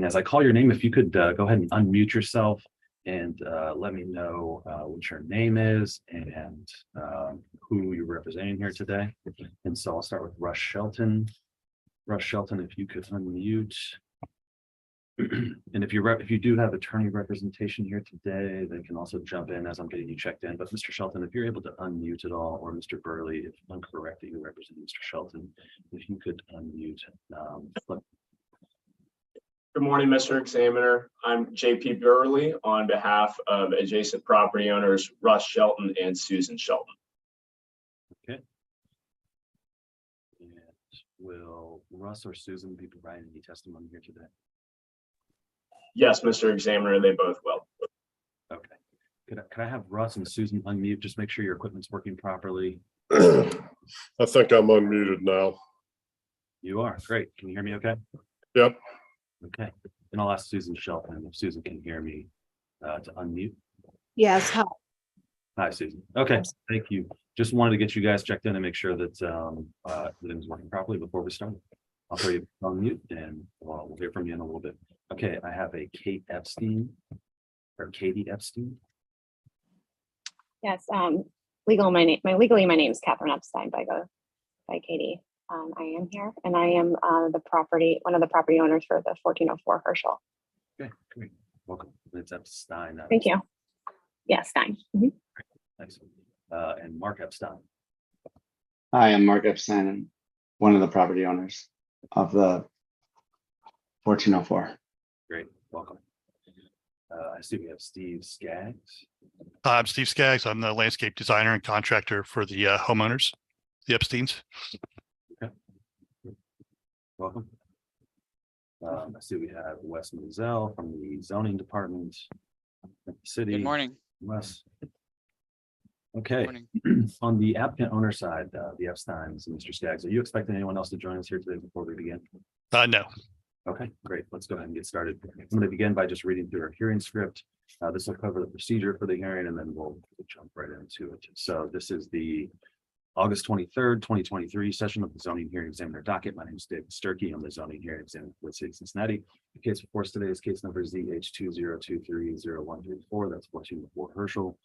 And as I call your name, if you could go ahead and unmute yourself and let me know what your name is and who you're representing here today. And so I'll start with Russ Shelton. Russ Shelton, if you could unmute. And if you do have attorney representation here today, they can also jump in as I'm getting you checked in. But Mr. Shelton, if you're able to unmute at all, or Mr. Burley, if I'm correct that you represent Mr. Shelton, if you could unmute. Good morning, Mr. Examiner. I'm JP Burley on behalf of adjacent property owners Russ Shelton and Susan Shelton. Okay. And will Russ or Susan be providing any testimony here today? Yes, Mr. Examiner, they both will. Okay. Could I have Russ and Susan unmute? Just make sure your equipment's working properly. I think I'm unmuted now. You are. Great. Can you hear me okay? Yep. Okay. And I'll ask Susan Shelton if Susan can hear me to unmute. Yes. Hi. Hi, Susan. Okay. Thank you. Just wanted to get you guys checked in and make sure that everything's working properly before we start. I'll throw you on mute and we'll hear from you in a little bit. Okay, I have a Kate Epstein or Katie Epstein. Yes, legally my name is Catherine Epstein, but I go by Katie. I am here, and I am one of the property owners for the 1404 Herschel. Okay, great. Welcome. It's Epstein. Thank you. Yes, Stein. Thanks. And Mark Epstein. Hi, I'm Mark Epstein. I'm one of the property owners of the 1404. Great, welcome. I see we have Steve Skaggs. Hi, I'm Steve Skaggs. I'm the landscape designer and contractor for the homeowners, the Epsteins. Okay, welcome. I see we have Wes Mazel from the zoning department of the city. Good morning. Wes. Okay, Morning. on the applicant owner side, the Epsteins and Mr. Skaggs, are you expecting anyone else to join us here today before we begin? No. Okay, great. Let's go ahead and get started. I'm going to begin by just reading through our hearing script. This will cover the procedure for the hearing, and then we'll jump right into it. So this is the August 23rd, 2023 session of the zoning hearing examiner docket. My name is David Sturkey. I'm the zoning hearing examiner for the city of Cincinnati. The case before us today is case number ZH20230134. That's 1404 Herschel.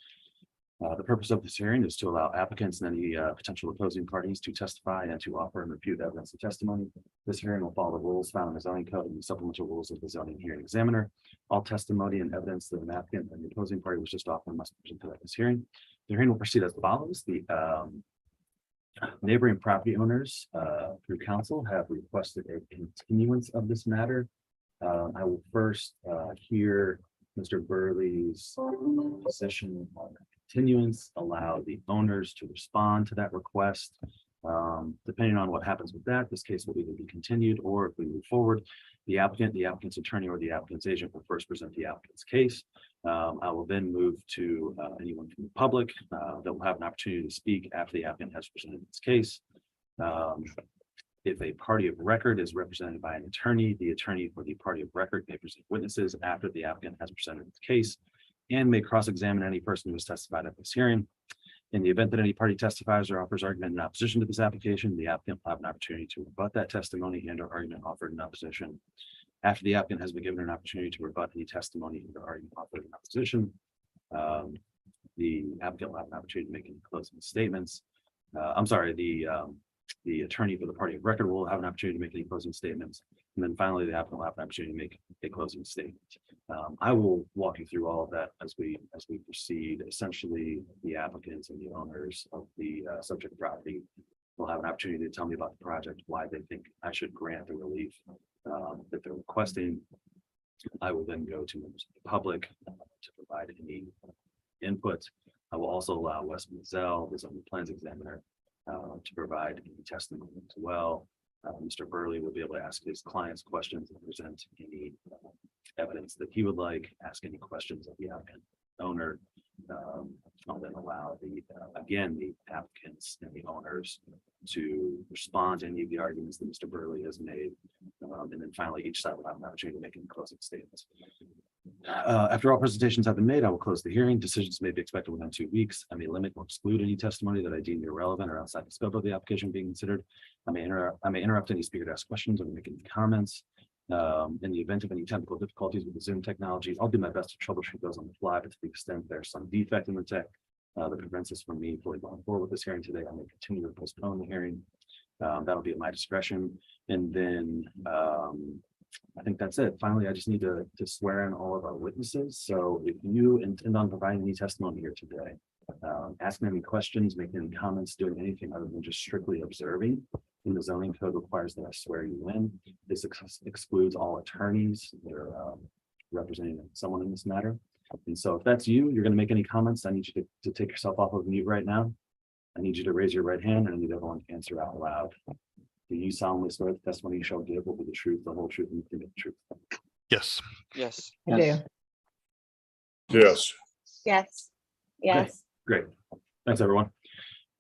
The purpose of this hearing is to allow applicants and any potential opposing parties to testify and to offer and refute evidence of testimony. This hearing will follow the rules found in the zoning code and the supplemental rules of the zoning hearing examiner. All testimony and evidence that an applicant and the opposing party was just offering must be presented at this hearing. The hearing will proceed as follows. The neighboring property owners through council have requested a continuance of this matter. I will first hear Mr. Burley's position on continuance, allow the owners to respond to that request. Depending on what happens with that, this case will either be continued, or if we move forward, the applicant, the applicant's attorney, or the applicant's agent will first present the applicant's case. I will then move to anyone from the public that will have an opportunity to speak after the applicant has presented its case. If a party of record is represented by an attorney, the attorney for the party of record may present witnesses after the applicant has presented its case and may cross-examine any person who has testified at this hearing. In the event that any party testifies or offers argument in opposition to this application, the applicant will have an opportunity to rebut that testimony and or argument offered in opposition. After the applicant has been given an opportunity to rebut any testimony and or argument offered in opposition, the applicant will have an opportunity to make any closing statements. The attorney for the party of record will have an opportunity to make any closing statements. And then finally, the applicant will have an opportunity to make a closing statement. I will walk you through all of that as we proceed. Essentially, the applicants and the owners of the subject property will have an opportunity to tell me about the project, why they think I should grant the relief that they're requesting. I will then go to members of the public to provide any input. I will also allow Wes Mazel, the zoning plans examiner, to provide any testimony as well. Mr. Burley will be able to ask his clients questions and present any evidence that he would like, ask any questions of the applicant owner. I'll then allow the applicants and the owners to respond to any of the arguments that Mr. Burley has made. And then finally, each side will have an opportunity to make any closing statements. After all presentations have been made, I will close the hearing. Decisions may be expected within 2 weeks. I may limit or exclude any testimony that I deem irrelevant or outside the scope of the application being considered. I may interrupt any speaker to ask questions or make any comments. In the event of any technical difficulties with the Zoom technology, I'll do my best to troubleshoot those on the fly, but to the extent there's some defect in the tech that prevents us from me fully going forward with this hearing today, I may continue to postpone the hearing. That'll be at my discretion. And then I think that's it. Finally, I just need to swear in all of our witnesses. So if you intend on providing any testimony here today, asking any questions, making any comments, doing anything other than just strictly observing, and the zoning code requires that I swear you in. This excludes all attorneys that are representing someone in this matter. And so if that's you, you're going to make any comments, I need you to take yourself off of mute right now. I need you to raise your right hand and I need everyone to answer out loud. Do you solemnly swear the testimony you shall give will be the truth, the whole truth, and nothing but the truth? Yes. Yes. I do. Yes, Yes. Yes. Great. Thanks, everyone.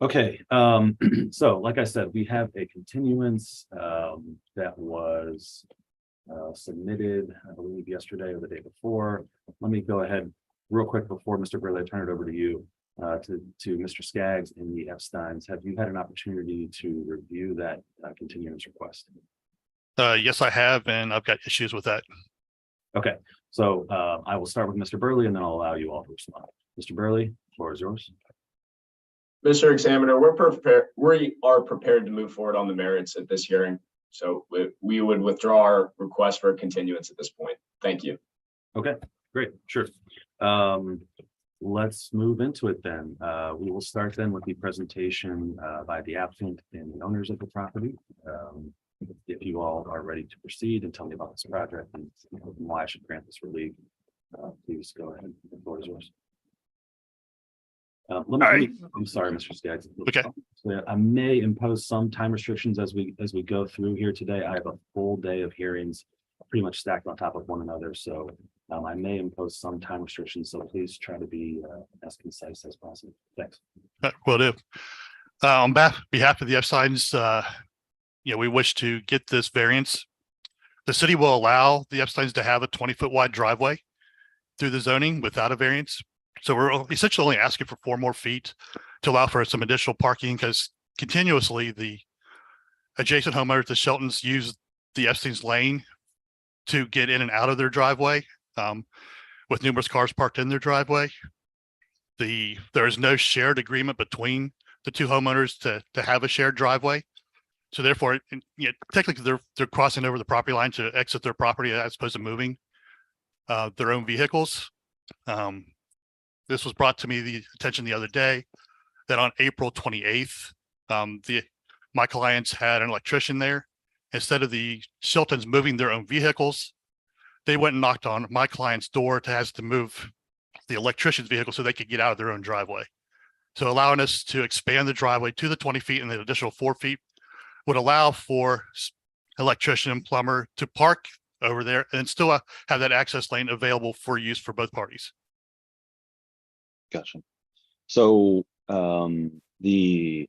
Okay, so like I said, we have a continuance that was submitted, I believe, yesterday or the day before. Let me go ahead real quick before Mr. Burley, I turn it over to you, to Mr. Skaggs and the Epsteins. Have you had an opportunity to review that continuance request? Yes, I have, and I've got issues with that. Okay, so I will start with Mr. Burley and then I'll allow you all to respond. Mr. Burley, floor is yours. Mr. Examiner, we are prepared to move forward on the merits at this hearing. So we would withdraw our request for a continuance at this point. Thank you. Okay, great, sure. Let's move into it then. We will start then with the presentation by the applicant and the owners of the property. If you all are ready to proceed and tell me about this project and why I should grant this relief, please go ahead. The floor is yours. I'm sorry, Mr. Skaggs. Okay. I may impose some time restrictions as we go through here today. I have a full day of hearings pretty much stacked on top of one another. So I may impose some time restrictions. So please try to be as concise as possible. Thanks. Will do. On behalf of the Epsteins, we wish to get this variance. The city will allow the Epsteins to have a 20-foot wide driveway through the zoning without a variance. So we're essentially only asking for 4 more feet to allow for some additional parking, because continuously the adjacent homeowners, the Sheltons, use the Epstein's lane to get in and out of their driveway, with numerous cars parked in their driveway. There is no shared agreement between the 2 homeowners to have a shared driveway. So therefore, technically they're crossing over the property line to exit their property as opposed to moving their own vehicles. This was brought to me the attention the other day that on April 28th, my clients had an electrician there. Instead of the Sheltons moving their own vehicles, they went and knocked on my client's door to ask to move the electrician's vehicle so they could get out of their own driveway. So allowing us to expand the driveway to the 20 feet and the additional 4 feet would allow for electrician and plumber to park over there and still have that access lane available for use for both parties. Gotcha. So the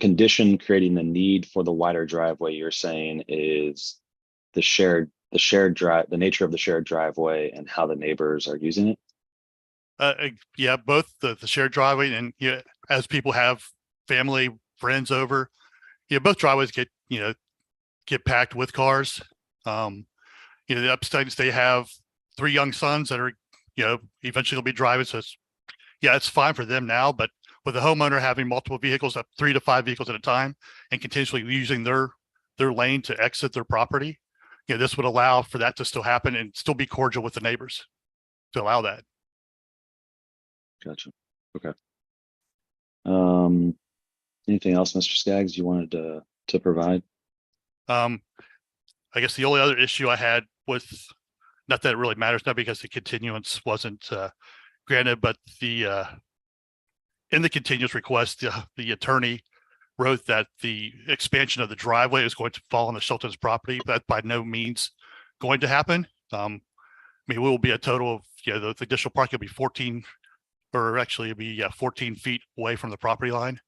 condition creating the need for the wider driveway, you're saying, is the nature of the shared driveway and how the neighbors are using it? Yeah, both the shared driveway and as people have family, friends over, both driveways get packed with cars. The Epsteins, they have 3 young sons that are eventually will be driving. So it's fine for them now, but with the homeowner having multiple vehicles, up 3 to 5 vehicles at a time, and continuously using their lane to exit their property, this would allow for that to still happen and still be cordial with the neighbors to allow that. Gotcha. Okay. Anything else, Mr. Skaggs, you wanted to provide? I guess the only other issue I had with, not that it really matters, not because the continuance wasn't granted, but in the continuance request, the attorney wrote that the expansion of the driveway is going to fall on the Shelton's property. That by no means going to happen. We will be a total of, the additional parking will be 14, or actually it'll be 14 feet away from the property line.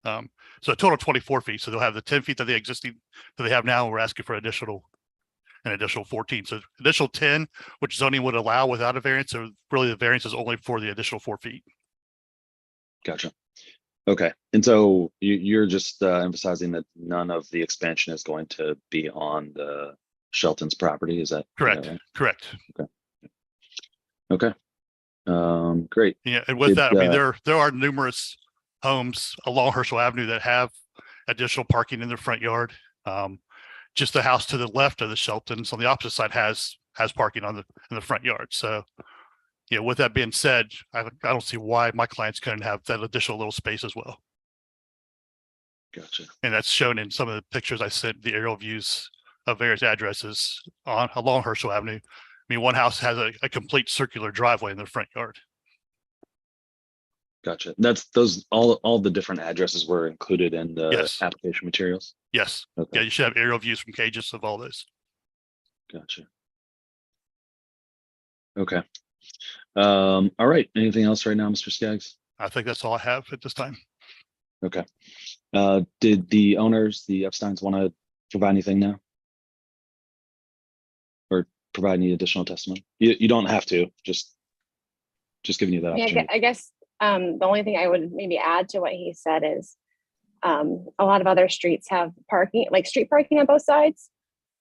So a total of 24 feet. So they'll have the 10 feet that they have now. We're asking for an additional 14. So additional 10, which zoning would allow without a variance. So really the variance is only for the additional 4 feet. Gotcha. Okay. And so you're just emphasizing that none of the expansion is going to be on the Shelton's property. Is that Correct, right? correct. Okay. Great. Yeah, and with Did, that, I mean, there are numerous homes along Herschel Avenue that have additional parking in their front yard. Just the house to the left of the Sheltons on the opposite side has parking in the front yard. So, yeah, with that being said, I don't see why my clients couldn't have that additional little space as well. Gotcha. And that's shown in some of the pictures I sent, the aerial views of various addresses along Herschel Avenue. I mean, one house has a complete circular driveway in their front yard. Gotcha. That's all the different addresses were included in the Yes. application materials. Yes. Okay. Yeah, you should have aerial views from cages of all this. Gotcha. Okay. All right. Anything else right now, Mr. Skaggs? I think that's all I have at this time. Okay. Did the owners, the Epsteins, want to provide anything now? Or provide any additional testimony? You don't have to, just giving you that Yeah, opportunity. I guess the only thing I would maybe add to what he said is a lot of other streets have parking, like street parking on both sides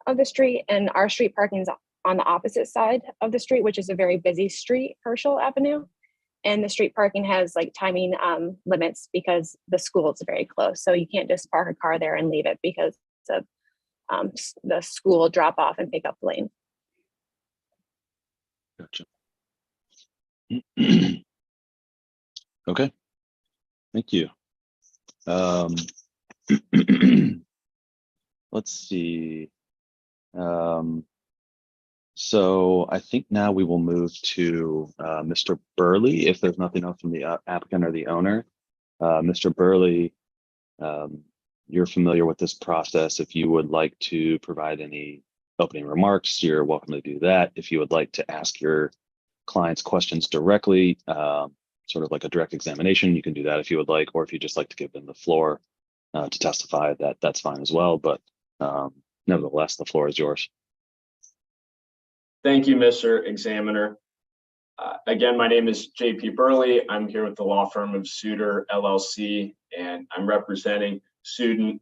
of the street, and our street parking is on the opposite side of the street, which is a very busy street, Herschel Avenue. And the street parking has like timing limits because the school is very close. So you can't just park a car there and leave it because of the school drop off and pick up lane. Gotcha. Okay. Thank you. Let's see. So I think now we will move to Mr. Burley, if there's nothing else from the applicant or the owner. Mr. Burley, you're familiar with this process. If you would like to provide any opening remarks, you're welcome to do that. If you would like to ask your clients questions directly, sort of like a direct examination, you can do that if you would like, or if you just like to give them the floor to testify, that's fine as well. But nevertheless, the floor is yours. Thank you, Mr. Examiner. Again, my name is JP Burley. I'm here with the law firm of Suter LLC, and I'm representing Susan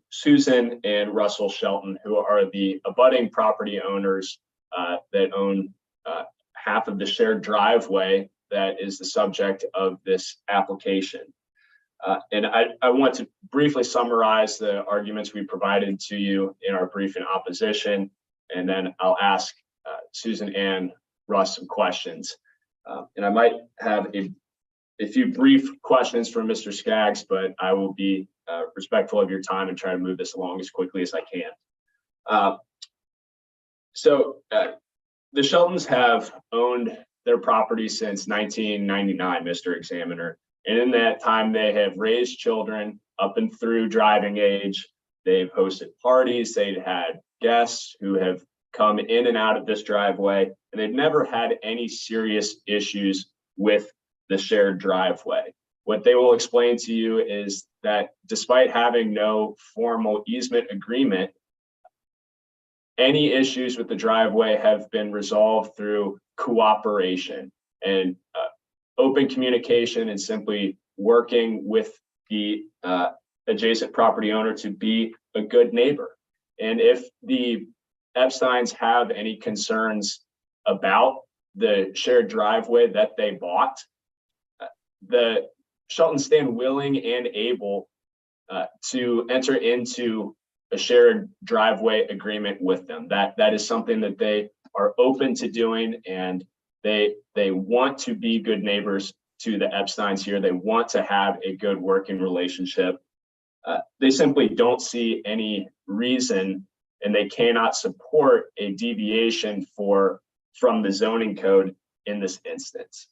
and Russell Shelton, who are the abutting property owners that own half of the shared driveway that is the subject of this application. And I want to briefly summarize the arguments we provided to you in our brief in opposition, and then I'll ask Susan and Russ some questions. And I might have a few brief questions from Mr. Skaggs, but I will be respectful of your time and try to move this along as quickly as I can. So the Sheltons have owned their property since 1999, Mr. Examiner. And in that time, they have raised children up and through driving age. They've hosted parties. They've had guests who have come in and out of this driveway, and they've never had any serious issues with the shared driveway. What they will explain to you is that despite having no formal easement agreement, any issues with the driveway have been resolved through cooperation and open communication and simply working with the adjacent property owner to be a good neighbor. And if the Epsteins have any concerns about the shared driveway that they bought, the Sheltons stand willing and able to enter into a shared driveway agreement with them. That is something that they are open to doing, and they want to be good neighbors to the Epsteins here. They want to have a good working relationship. They simply don't see any reason, and they cannot support a deviation from the zoning code in this instance.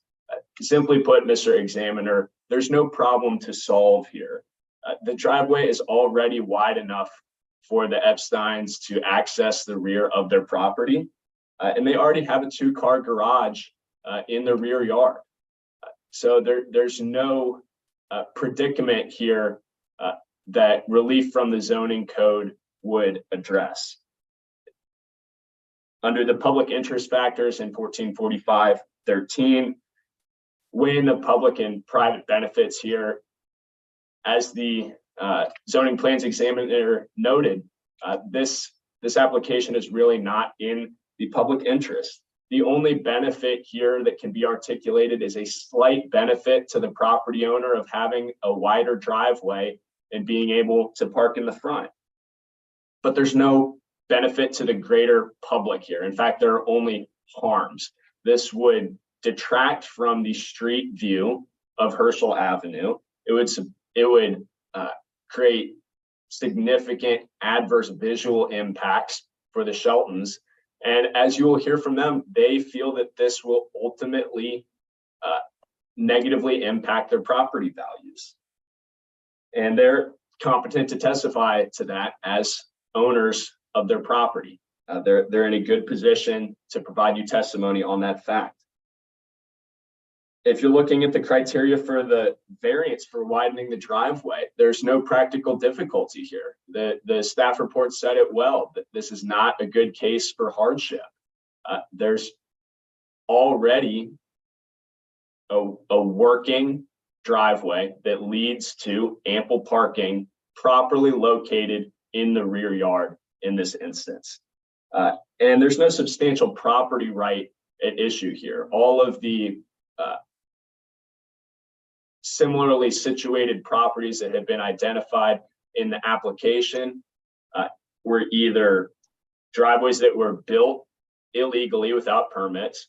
Simply put, Mr. Examiner, there's no problem to solve here. The driveway is already wide enough for the Epsteins to access the rear of their property, and they already have a 2-car garage in the rear yard. So there's no predicament here that relief from the zoning code would address. Under the public interest factors in 1445-13, weighing the public and private benefits here, as the zoning plans examiner noted, this this application is really not in the public interest. The only benefit here that can be articulated is a slight benefit to the property owner of having a wider driveway and being able to park in the front. But there's no benefit to the greater public here. In fact, there are only harms. This would detract from the street view of Herschel Avenue. It would create significant adverse visual impacts for the Sheltons. And as you will hear from them, they feel that this will ultimately negatively impact their property values. And they're competent to testify to that as owners of their property. They're in a good position to provide you testimony on that fact. If you're looking at the criteria for the variance for widening the driveway, there's no practical difficulty here. The staff report said it well, that this is not a good case for hardship. There's already a working driveway that leads to ample parking properly located in the rear yard in this instance. And there's no substantial property right at issue here. All of the similarly situated properties that have been identified in the application were either driveways that were built illegally without permits,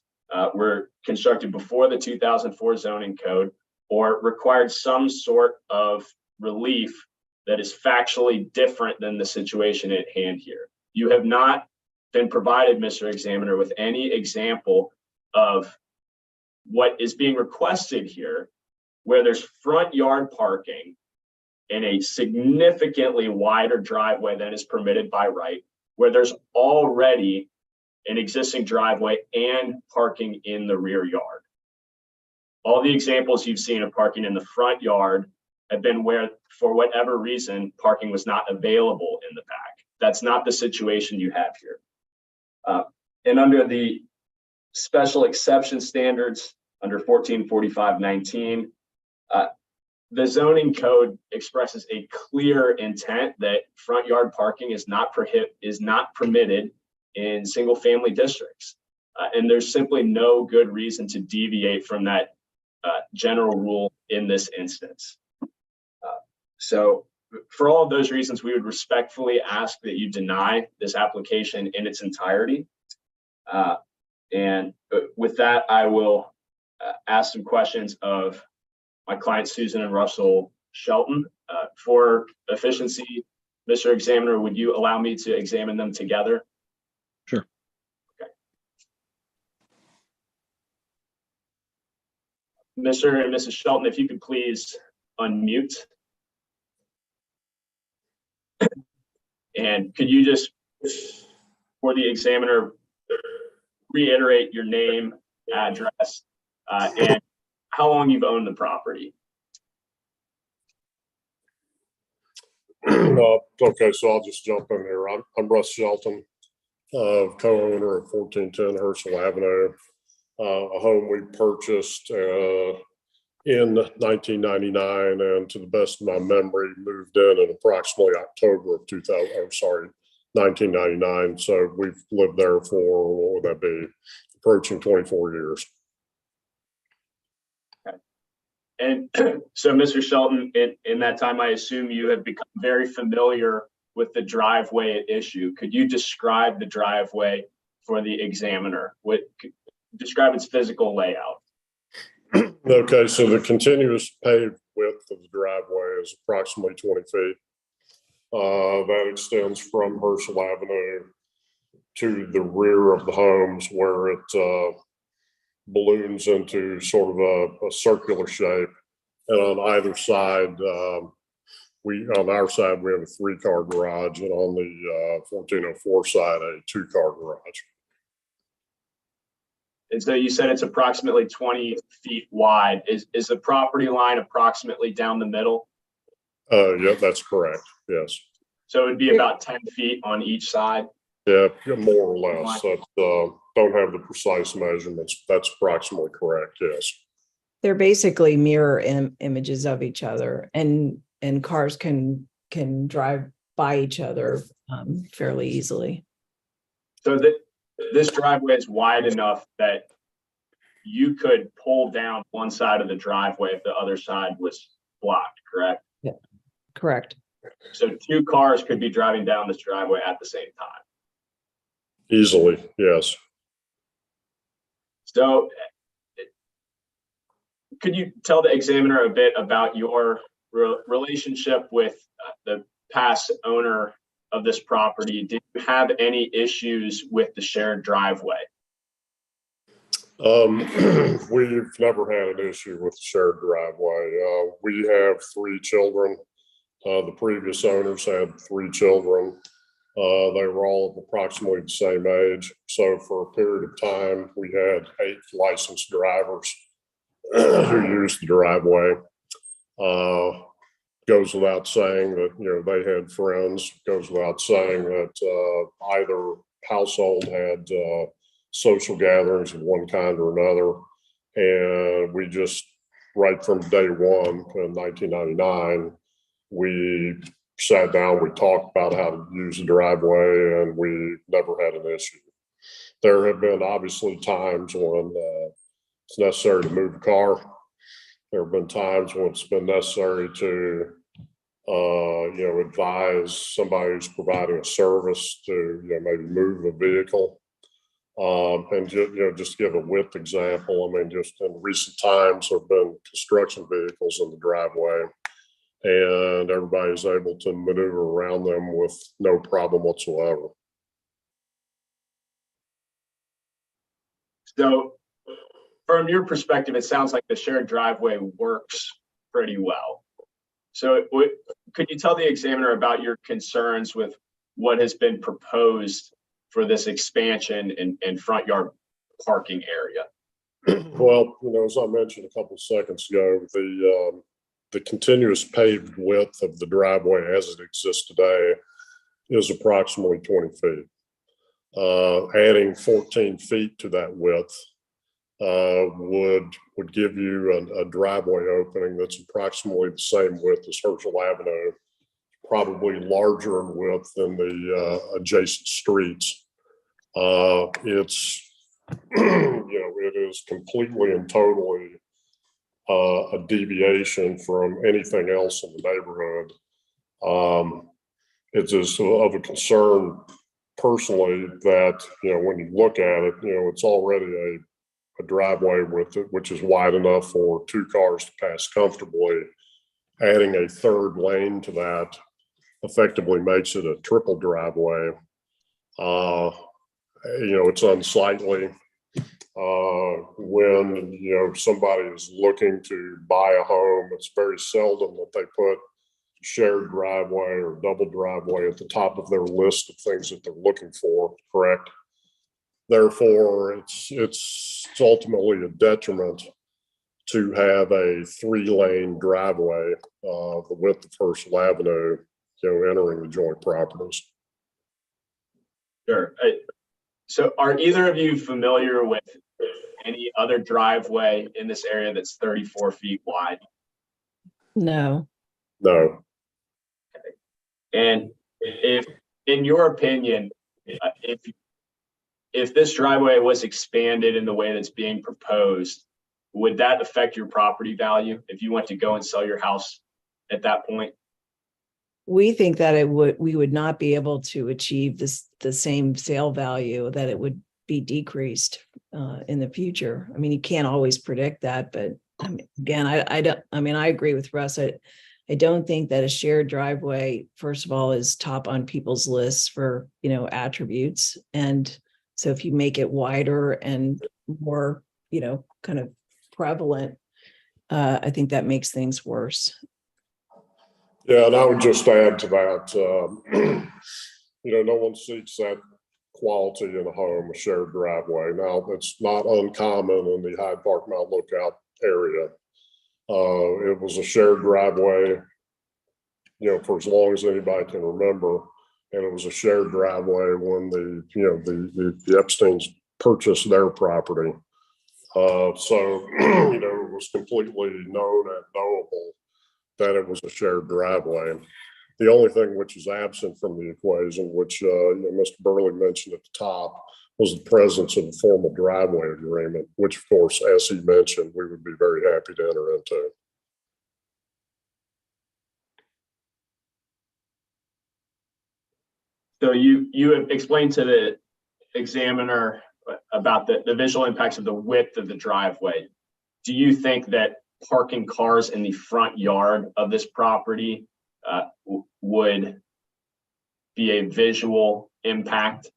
were constructed before the 2004 zoning code, or required some sort of relief that is factually different than the situation at hand here. You have not been provided, Mr. Examiner, with any example of what is being requested here, where there's front yard parking in a significantly wider driveway than is permitted by right, where there's already an existing driveway and parking in the rear yard. All the examples you've seen of parking in the front yard have been where, for whatever reason, parking was not available in the back. That's not the situation you have here. And under the special exception standards, under 1445-19, the zoning code expresses a clear intent that front yard parking is not permitted in single family districts. And there's simply no good reason to deviate from that general rule in this instance. So for all of those reasons, we would respectfully ask that you deny this application in its entirety. And with that, I will ask some questions of my clients, Susan and Russell Shelton. For efficiency, Mr. Examiner, would you allow me to examine them together? Sure. Okay. Mr. and Mrs. Shelton, if you could please unmute. And could you just, for the examiner, reiterate your name, address, and how long you've owned the property? Okay, so I'll just jump in here. I'm Russ Shelton, co-owner of 1410 Herschel Avenue, a home we purchased in 1999, and to the best of my memory, moved in approximately October of 1999. So we've lived there for, what would that be, approaching 24 years. And so, Mr. Shelton, in that time, I assume you have become very familiar with the driveway at issue. Could you describe the driveway for the examiner? Describe its physical layout. Okay, so the continuous paved width of the driveway is approximately 20 feet. That extends from Herschel Avenue to the rear of the homes, where it balloons into sort of a circular shape. And on either side, on our side, we have a 3-car garage, and on the 1404 side, a 2-car garage. And so you said it's approximately 20 feet wide. Is the property line approximately down the middle? Yeah, that's correct. Yes. So it would be about 10 feet on each side? Yeah, more or less. That's, don't have the precise measurements. That's approximately correct. Yes. They're basically mirror images of each other, and cars can drive by each other fairly easily. So this driveway is wide enough that you could pull down one side of the driveway if the other side was blocked, correct? Yeah, correct. So 2 cars could be driving down this driveway at the same time. Easily, yes. So could you tell the examiner a bit about your relationship with the past owner of this property? Did you have any issues with the shared driveway? We've never had an issue with the shared driveway. We have 3 children. The previous owners had 3 children. They were all of approximately the same age. So for a period of time, we had 8 licensed drivers who used the driveway. Goes without saying that, they had friends. Goes without saying that either household had social gatherings of one kind or another. And we just, right from day one in 1999, we sat down, we talked about how to use the driveway, and we never had an issue. There have been obviously times when it's necessary to move a car. There have been times when it's been necessary to, advise somebody who's providing a service to, maybe move a vehicle. And just to give a width example, I mean, just in recent times, there have been construction vehicles in the driveway, and everybody's able to maneuver around them with no problem whatsoever. So from your perspective, it sounds like the shared driveway works pretty well. So could you tell the examiner about your concerns with what has been proposed for this expansion and front yard parking area? Well, as I mentioned a couple of seconds ago, the continuous paved width of the driveway as it exists today is approximately 20 feet. Adding 14 feet to that width would give you a driveway opening that's approximately the same width as Herschel Avenue, probably larger in width than the adjacent streets. It's it is completely and totally a deviation from anything else in the neighborhood. It's just of a concern personally that, when you look at it, it's already a driveway with it, which is wide enough for 2 cars to pass comfortably. Adding a 3rd lane to that effectively makes it a triple driveway. It's unsightly. When, somebody is looking to buy a home, it's very seldom that they put shared driveway or double driveway at the top of their list of things that they're looking for, correct? Therefore, it's ultimately a detriment to have a 3-lane driveway, the width of Herschel Avenue, entering the joint properties. Sure. So are either of you familiar with any other driveway in this area that's 34 feet wide? No. No. And if, in your opinion, if this driveway was expanded in the way that's being proposed, would that affect your property value if you went to go and sell your house at that point? We think that we would not be able to achieve the same sale value, that it would be decreased in the future. I mean, you can't always predict that, but again, I agree with Russ. I don't think that a shared driveway, first of all, is top on people's lists for, attributes. And so if you make it wider and more, kind of prevalent, I think that makes things worse. Yeah, and I would just add to that, no one seeks that quality in a home, a shared driveway. Now, it's not uncommon in the Hyde Park Mount Lookout area. It was a shared driveway, for as long as anybody can remember. And it was a shared driveway when the Epsteins purchased their property. So, it was completely known and knowable that it was a shared driveway. The only thing which is absent from the equation, which Mr. Burley mentioned at the top, was the presence of a formal driveway agreement, which of course, as he mentioned, we would be very happy to enter into. So you have explained to the examiner about the visual impacts of the width of the driveway. Do you think that parking cars in the front yard of this property would be a visual impact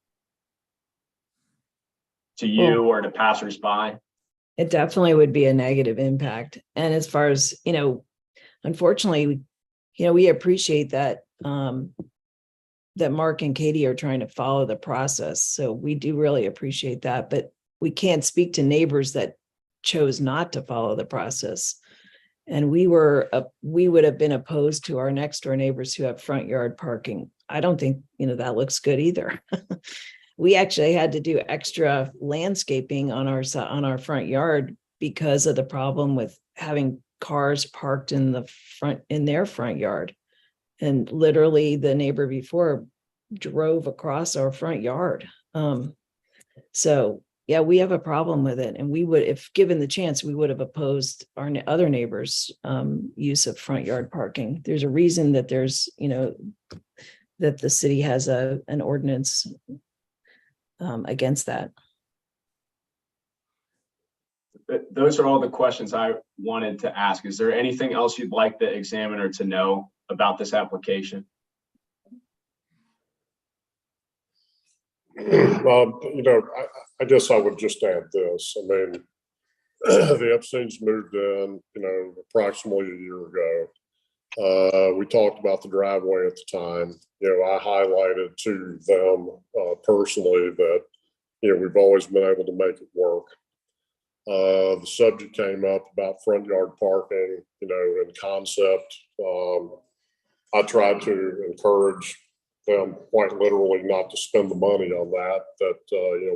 to you or to passersby? It definitely would be a negative impact. And as far as, unfortunately, we appreciate that, that Mark and Katie are trying to follow the process. So we do really appreciate that, but we can't speak to neighbors that chose not to follow the process. And we would have been opposed to our next door neighbors who have front yard parking. I don't think, that looks good either. We actually had to do extra landscaping on our front yard because of the problem with having cars parked in their front yard. And literally the neighbor before drove across our front yard. So yeah, we have a problem with it. And we would, if given the chance, we would have opposed our other neighbors' use of front yard parking. There's a reason that there's, that the city has an ordinance against that. Those are all the questions I wanted to ask. Is there anything else you'd like the examiner to know about this application? I guess I would just add this. I mean, the Epsteins moved in, approximately a year ago. We talked about the driveway at the time. I highlighted to them personally that, we've always been able to make it work. The subject came up about front yard parking, in concept. I tried to encourage them quite literally not to spend the money on that,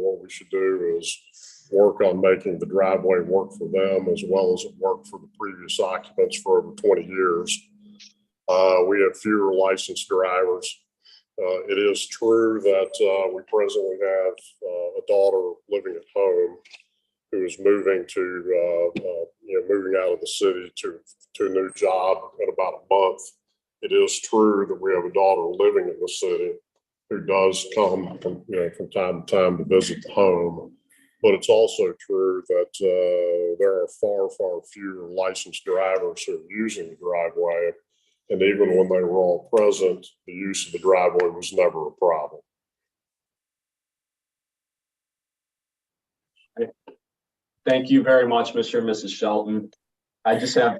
what we should do is work on making the driveway work for them as well as it worked for the previous occupants for over 20 years. We have fewer licensed drivers. It is true that we presently have a daughter living at home who is moving moving out of the city to a new job in about a month. It is true that we have a daughter living in the city who does come from time to time to visit the home. But it's also true that there are far, far fewer licensed drivers who are using the driveway. And even when they were all present, the use of the driveway was never a problem. Thank you very much, Mr. and Mrs. Shelton. I just have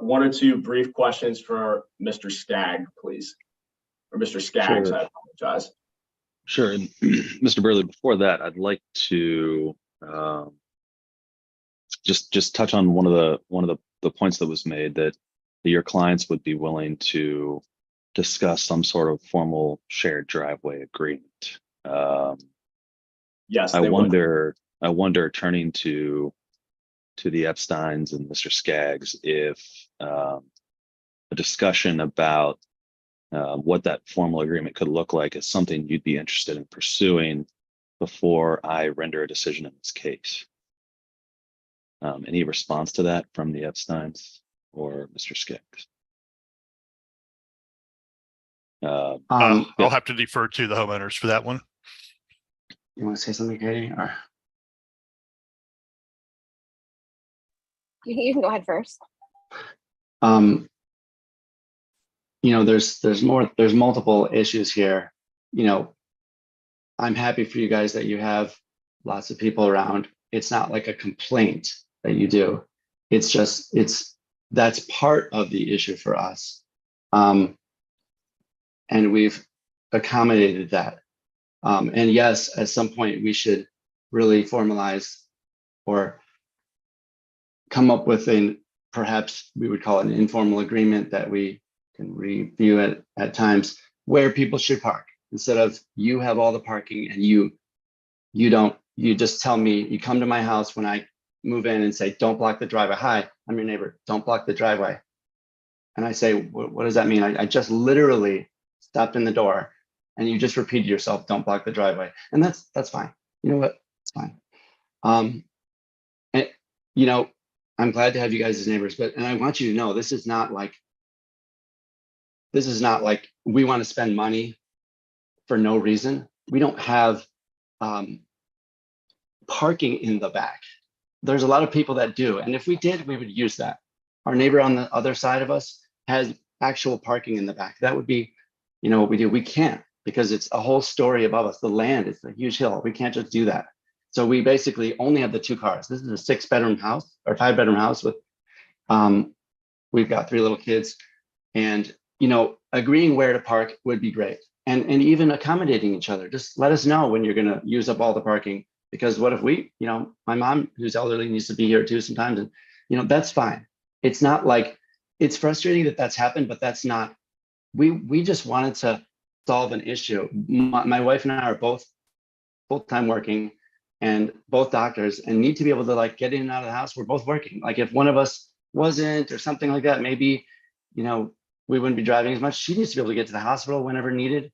one or two brief questions for Mr. Skaggs, please. Or Mr. Skaggs, Sure. I apologize. Sure. And Mr. Burley, before that, I'd like to just touch on one of the points that was made that your clients would be willing to discuss some sort of formal shared driveway agreement. Yes, I they would. wonder, turning to the Epsteins and Mr. Skaggs, if a discussion about what that formal agreement could look like is something you'd be interested in pursuing before I render a decision in this case. Any response to that from the Epsteins or Mr. Skaggs? I'll yeah. have to defer to the homeowners for that one. You want to say something, Katie? Or You can go ahead first. there's multiple issues here. I'm happy for you guys that you have lots of people around. It's not like a complaint that you do. That's part of the issue for us. And we've accommodated that. And yes, at some point we should really formalize or come up with perhaps we would call it an informal agreement that we can review at times where people should park, instead of you have all the parking and you just tell me, you come to my house when I move in and say, don't block the driveway. Hi, I'm your neighbor. Don't block the driveway. And I say, what does that mean? I just literally stopped in the door and you just repeated yourself, don't block the driveway. And that's fine. You know what? It's fine. And you know, I'm glad to have you guys as neighbors, and I want you to know, this is not like we want to spend money for no reason. We don't have parking in the back. There's a lot of people that do. And if we did, we would use that. Our neighbor on the other side of us has actual parking in the back. That would be, you know, what we do. We can't, because it's a whole story above us. The land is a huge hill. We can't just do that. So we basically only have the 2 cars. This is a 6-bedroom house or 5-bedroom house with, we've got 3 little kids, and, you know, agreeing where to park would be great. And even accommodating each other. Just let us know when you're going to use up all the parking, because what if we, you know, my mom who's elderly needs to be here too sometimes, and, you know, that's fine. It's not like, it's frustrating that that's happened, but that's not, we just wanted to solve an issue. My wife and I are both full-time working and both doctors, and need to be able to like get in and out of the house. We're both working. Like if one of us wasn't or something like that, maybe, you know, we wouldn't be driving as much. She needs to be able to get to the hospital whenever needed.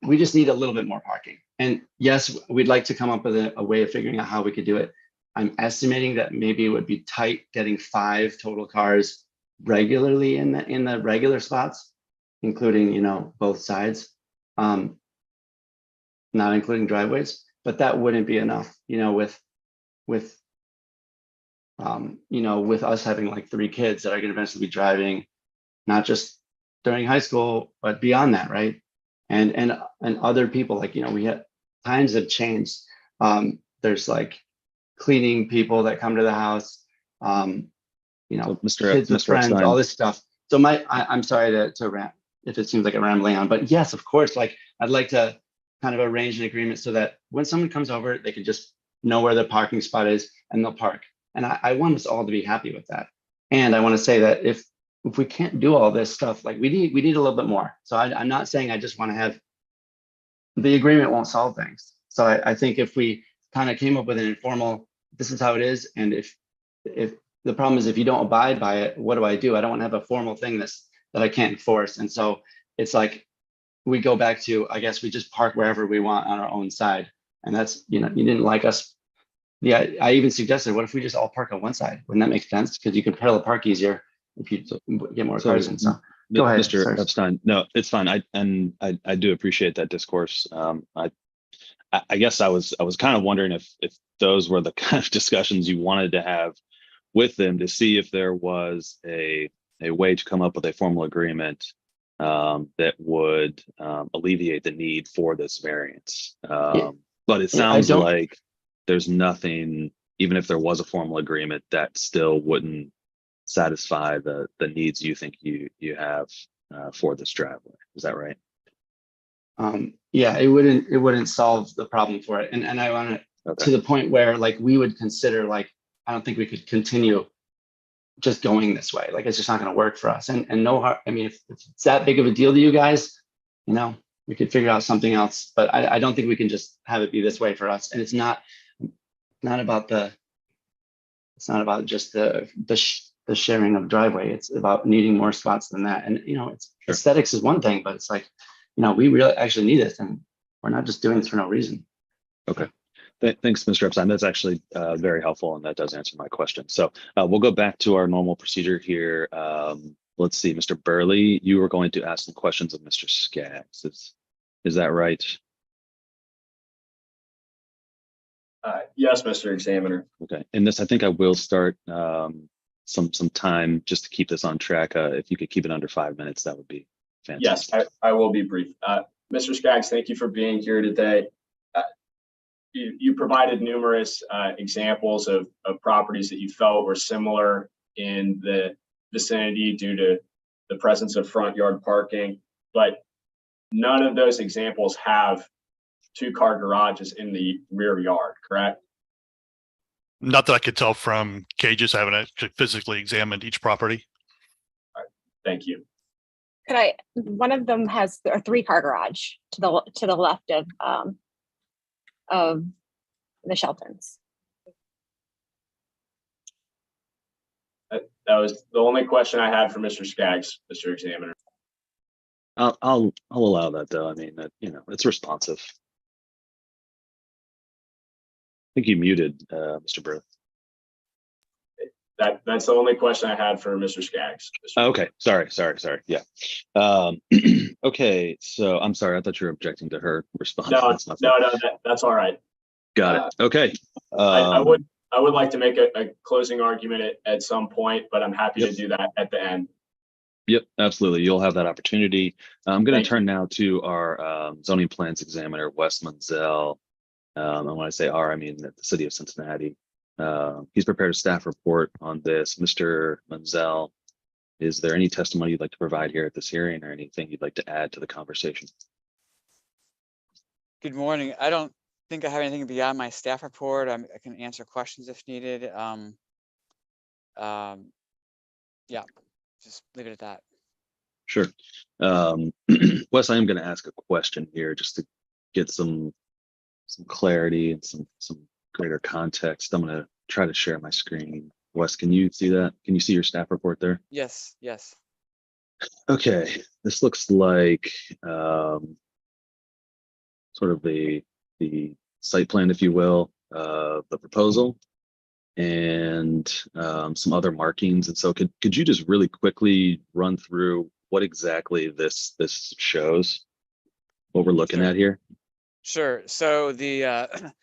We just need a little bit more parking. And yes, we'd like to come up with a way of figuring out how we could do it. I'm estimating that maybe it would be tight getting 5 total cars regularly in the regular spots, including, you know, both sides, not including driveways. But that wouldn't be enough, you know, with you know, with us having like 3 kids that are going to eventually be driving, not just during high school, but beyond that, right? And other people, like, you know, we have, times have changed. There's like cleaning people that come to the house, you know, kids with friends, Epstein. all this stuff. So I'm sorry to rant if it seems like I'm rambling on, but yes, of course, like I'd like to kind of arrange an agreement so that when someone comes over, they can just know where the parking spot is and they'll park. And I want us all to be happy with that. And I want to say that if we can't do all this stuff, like we need a little bit more. So I'm not saying I just want to have, the agreement won't solve things. So I think if we kind of came up with an informal, this is how it is. And if the problem is, if you don't abide by it, what do? I don't want to have a formal thing that I can't enforce. And so it's like, we go back to, I guess we just park wherever we want on our own side. And that's, you know, you didn't like us. Yeah, I even suggested, what if we just all park on one side? Wouldn't that make sense? Because you can parallel park easier if you get more cars in. So go ahead, Mr. Epstein. No, it's fine. I do appreciate that discourse. I guess I was kind of wondering if those were the kind of discussions you wanted to have with them, to see if there was a way to come up with a formal agreement that would alleviate the need for this variance. But it sounds like there's nothing, even if there was a formal agreement, that still wouldn't satisfy the needs you think you have for this driveway. Is that right? Yeah, it wouldn't solve the problem for it. And I want to the point where like we would consider, like, I don't think we could continue just going this way. Like, it's just not going to work for us. And no harm. I mean, if it's that big of a deal to you guys, you know, we could figure out something else. But I don't think we can just have it be this way for us. And it's not about just the sharing of driveway. It's about needing more spots than that. And, you know, it's aesthetics is one thing, but it's like, you know, we really actually need this, and we're not just doing this for no reason. Okay. Thanks, Mr. Epstein. That's actually very helpful, and that does answer my question. So we'll go back to our normal procedure here. Let's see, Mr. Burley, you were going to ask some questions of Mr. Skaggs. Is that right? Yes, Mr. Examiner. Okay. And this, I think I will start some time just to keep this on track. If you could keep it under 5 minutes, that would be fantastic. Yes, I will be brief. Mr. Skaggs, thank you for being here today. You provided numerous examples of properties that you felt were similar in the vicinity due to the presence of front yard parking, but none of those examples have 2-car garages in the rear yard, correct? Not that I could tell from Cage's, I haven't actually physically examined each property. All right, thank you. One of them has a 3-car garage to the left of the Sheltons. That was the only question I had for Mr. Skaggs, Mr. Examiner. I'll allow that though. I mean, that, you know, it's responsive. I think you muted, Mr. Burley. That's the only question I had for Mr. Skaggs. Oh, okay, sorry. Yeah. Okay, so I'm sorry. I thought you were objecting to her response. No, That's my fault. that's all right. Got it. Okay. I would like to make a closing argument at some point, but I'm happy Yep. to do that at the end. Yep, absolutely. You'll have that opportunity. I'm going Thank to turn now to our zoning plans examiner, Wes Munzel. And when I say our, I mean the city of Cincinnati. He's prepared a staff report on this. Mr. Munzel, is there any testimony you'd like to provide here at this hearing or anything you'd like to add to the conversation? Good morning. I don't think I have anything beyond my staff report. I can answer questions if needed. Yeah, just leave it at that. Sure. Wes, I am going to ask a question here just to get some clarity and some greater context. I'm going to try to share my screen. Wes, can you see that? Can you see your staff report there? Yes. Okay, this looks like sort of the site plan, if you will, the proposal, and some other markings. And so could you just really quickly run through what exactly this shows, what we're looking Sure. at here? Sure. So the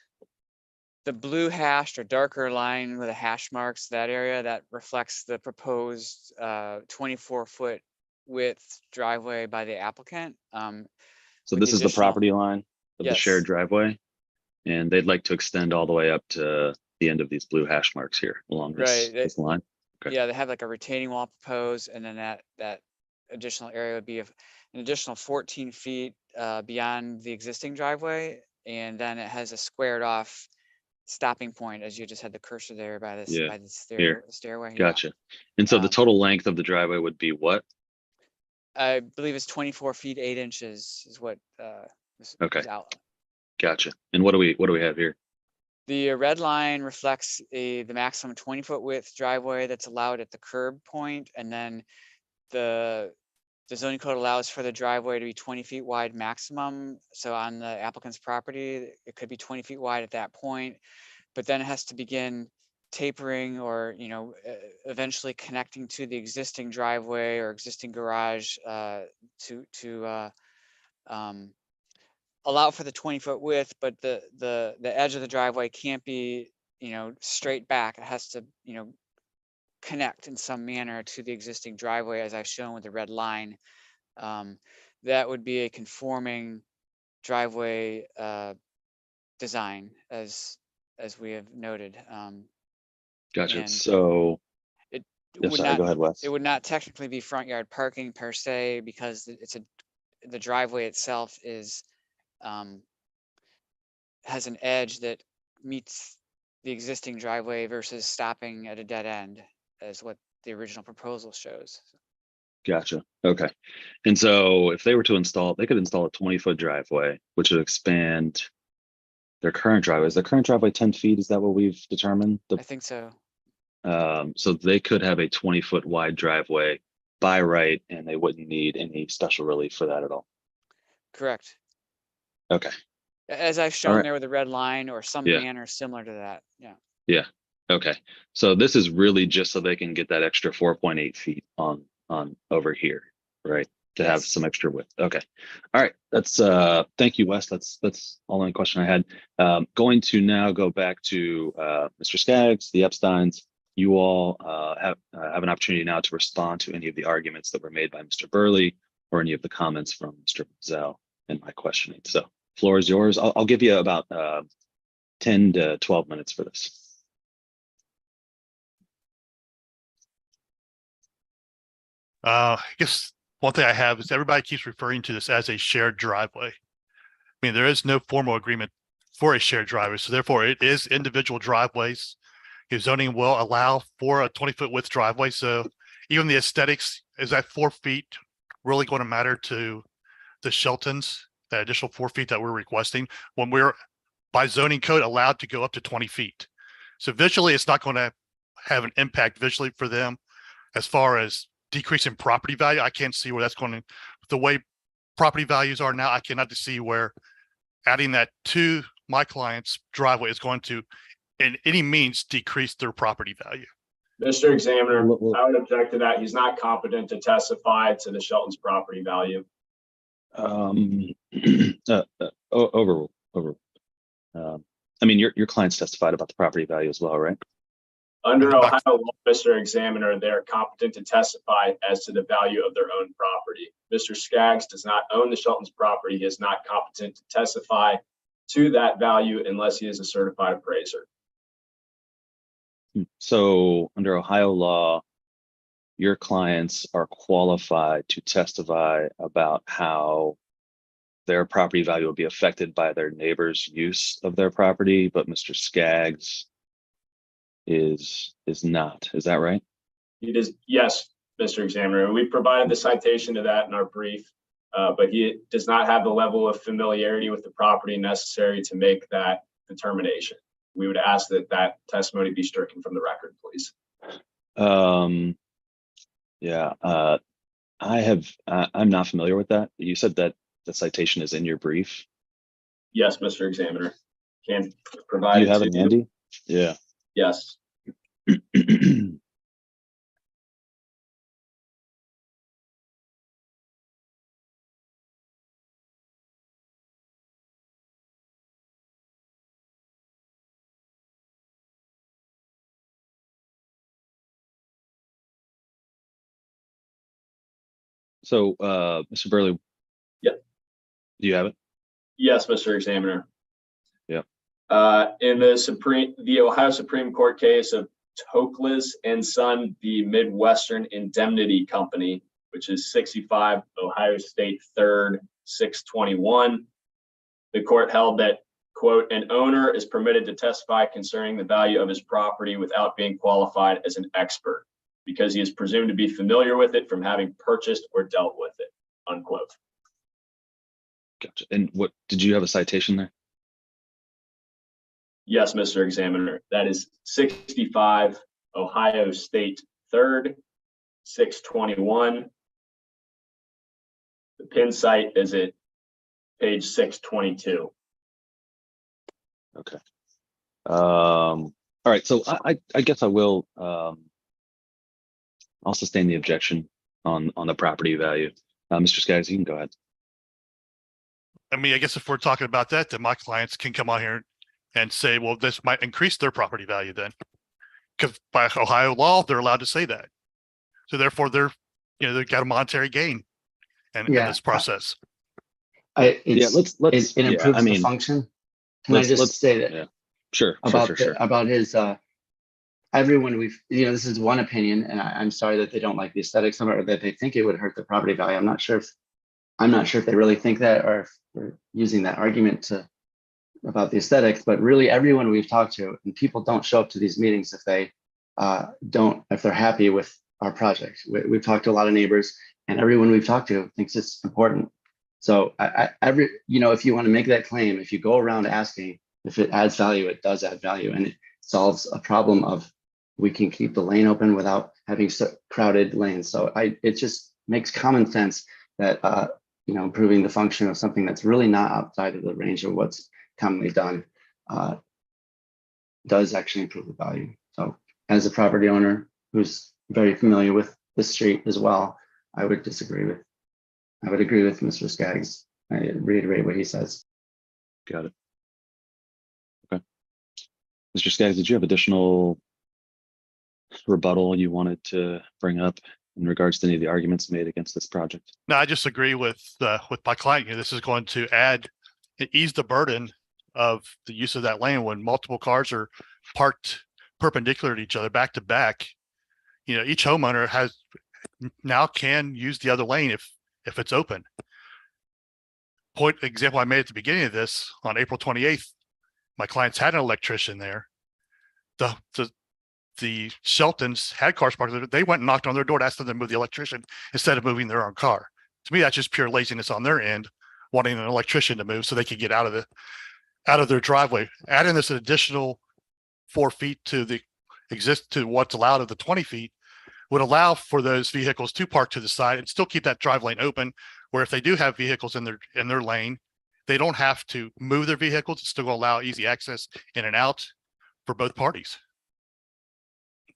blue hashed or darker line with the hash marks, that area that reflects the proposed 24-foot width driveway by the applicant. So with this the is the additional- property line of the shared Yes. driveway, and they'd like to extend all the way up to the end of these blue hash marks here along Right. this line. Okay. Yeah, they have like a retaining wall proposed, and then that additional area would be an additional 14 feet beyond the existing driveway, and then it has a squared off stopping point, as you just had the cursor there by this Yeah, by the here. stairway. Yeah. Gotcha. And so the Um, total length of the driveway would be what? I believe it's 24 feet 8 inches is what Okay. is out. Gotcha. And what do we have here? The red line reflects the maximum 20-foot width driveway that's allowed at the curb point, and then the zoning code allows for the driveway to be 20 feet wide maximum. So on the applicant's property, it could be 20 feet wide at that point, but then it has to begin tapering or, eventually connecting to the existing driveway or existing garage to allow for the 20-foot width, but the edge of the driveway can't be, straight back. It has to, connect in some manner to the existing driveway, as I've shown with the red line. That would be a conforming driveway design, as we have noted. Gotcha. And So it yeah, would sorry, not go ahead, Wes. it would not technically be front yard parking per se, because the driveway itself is has an edge that meets the existing driveway versus stopping at a dead end, as what the original proposal shows. Gotcha. Okay. And so if they were to install, they could install a 20-foot driveway, which would expand their current driveway. Is their current driveway 10 feet? Is that what we've determined? I think so. So they could have a 20-foot wide driveway by right, and they wouldn't need any special relief for that at all. Correct. Okay. As I've shown right. there with the red line or some Yeah. manner similar to that. Yeah. Yeah. Okay. So this is really just so they can get that extra 4.8 feet on over here, right? To have Yes. some extra width. Okay. All right. That's thank you, Wes. That's all the question I had. Going to now go back to Mr. Skaggs, the Epsteins. You all have an opportunity now to respond to any of the arguments that were made by Mr. Burley or any of the comments from Mr. Zell in my questioning. So floor is yours. I'll give you about 10 to 12 minutes for this. I guess one thing I have is everybody keeps referring to this as a shared driveway. I mean, there is no formal agreement for a shared driveway, so therefore it is individual driveways. Your zoning will allow for a 20-foot width driveway. So even the aesthetics, is that 4 feet really going to matter to the Sheltons, that additional 4 feet that we're requesting when we're by zoning code allowed to go up to 20 feet? So visually, it's not going to have an impact visually for them. as far as decreasing property value, I can't see where that's going to, the way property values are now, I cannot see where adding that to my client's driveway is going to, in any means, decrease their property value. Mr. Examiner, I would object to that. He's not competent to testify to the Shelton's property value. Overruled. I mean, your clients testified about the property value as well, right? Under Ohio law, Mr. Examiner, they are competent to testify as to the value of their own property. Mr. Skaggs does not own the Shelton's property. He is not competent to testify to that value unless he is a certified appraiser. So under Ohio law, your clients are qualified to testify about how their property value will be affected by their neighbor's use of their property, but Mr. Skaggs is not. Is that right? It is, yes, Mr. Examiner. We provided the citation to that in our brief, but he does not have the level of familiarity with the property necessary to make that determination. We would ask that that testimony be stricken from the record, please. Yeah, I'm not familiar with that. You said that the citation is in your brief. Yes, Mr. Examiner. Can provide. Do you have it handy? Yeah. Yes. So, Mr. Burley. Yeah. Do you have it? Yes, Mr. Examiner. Yeah. In the Ohio Supreme Court case of Toklas and Son, the Midwestern Indemnity Company, which is 65 Ohio State 3rd 621, the court held that, quote, an owner is permitted to testify concerning the value of his property without being qualified as an expert, because he is presumed to be familiar with it from having purchased or dealt with it, unquote. Gotcha. And what, did you have a citation there? Yes, Mr. Examiner. That is 65 Ohio State 3rd 621. The pin site is at page 622. Okay. All right. So I guess I will I'll sustain the objection on the property value. Mr. Skaggs, you can go ahead. I mean, I guess if we're talking about that, then my clients can come on here and say, well, this might increase their property value then. Because by Ohio law, they're allowed to say that. So therefore they've got a monetary gain in this process. It let's improves the function. Can I just say that? Yeah, sure. About his everyone this is one opinion, and I'm sorry that they don't like the aesthetics of it, or that they think it would hurt the property value. I'm not sure if they really think that, or if they're using that argument about the aesthetics, but really everyone we've talked to, and people don't show up to these meetings if they're happy with our project. We've talked to a lot of neighbors, and everyone we've talked to thinks it's important. So if you want to make that claim, if you go around asking if it adds value, it does add value, and it solves a problem of we can keep the lane open without having crowded lanes. So it just makes common sense that improving the function of something that's really not outside of the range of what's commonly done does actually improve the value. So as a property owner who's very familiar with the street as well, I would agree with Mr. Skaggs. I reiterate what he says. Got it. Okay. Mr. Skaggs, did you have additional rebuttal you wanted to bring up in regards to any of the arguments made against this project? No, I just agree with my client. This is going to ease the burden of the use of that lane when multiple cars are parked perpendicular to each other, back to back. Each homeowner now can use the other lane if it's open. Example I made at the beginning of this, on April 28th, my clients had an electrician there. The Sheltons had cars parked there. They went and knocked on their door to ask them to move the electrician instead of moving their own car. To me, that's just pure laziness on their end, wanting an electrician to move so they could get out of their driveway. Adding this additional 4 feet to what's allowed of the 20 feet would allow for those vehicles to park to the side and still keep that drive lane open, where if they do have vehicles in their lane, they don't have to move their vehicles. It's still going to allow easy access in and out for both parties.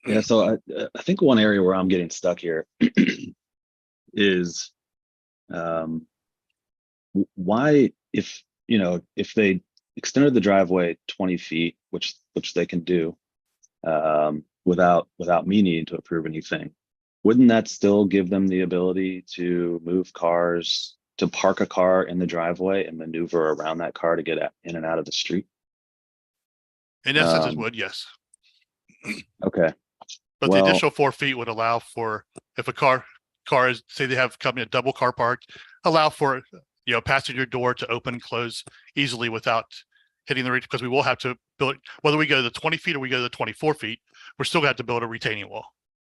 Yeah, so I think one area where I'm getting stuck here is why, if they extended the driveway 20 feet, which they can do, without me needing to approve anything, wouldn't that still give them the ability to move cars, to park a car in the driveway and maneuver around that car to get in and out of the street? In essence, it would, yes. Okay. But Well, the additional 4 feet would allow for, if a car is, say they have coming a double car park, allow for, passenger door to open and close easily without hitting the reach, because we will have to build, whether we go to the 20 feet or we go to the 24 feet, we're still going to have to build a retaining wall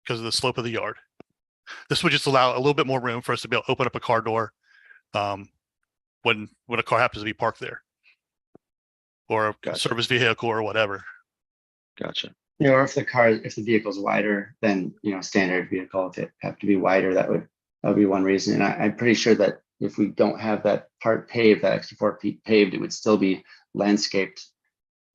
because of the slope of the yard. This would just allow a little bit more room for us to be able to open up a car door when a car happens to be parked there, or a Gotcha. service vehicle or whatever. Gotcha. Or if the vehicle's wider than, standard vehicle, if it have to be wider, that would be one reason. And I'm pretty sure that if we don't have that part paved, that extra 4 feet paved, it would still be landscaped,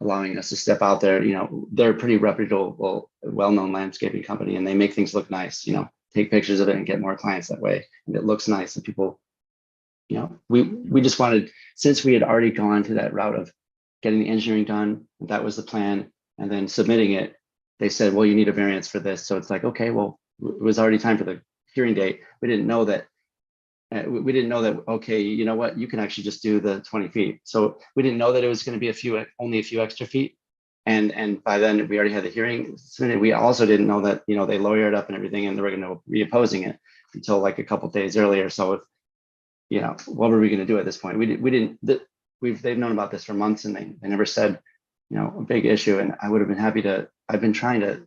allowing us to step out there. They're a pretty reputable, well-known landscaping company, and they make things look nice. Take pictures of it and get more clients that way. And it looks nice, and people, we just wanted, since we had already gone to that route of getting the engineering done, that was the plan, and then submitting it, they said, well, you need a variance for this. So it's like, okay, well, it was already time for the hearing date. We didn't know that. Okay, you know what? You can actually just do the 20 feet. So we didn't know that it was going to be only a few extra feet. And by then we already had the hearing. We also didn't know that, they lawyered up and everything, and they were going to be opposing it until like a couple of days earlier. So if, what were we going to do at this point? They've known about this for months, and they never said, a big issue. And I would have been happy to, I've been trying to,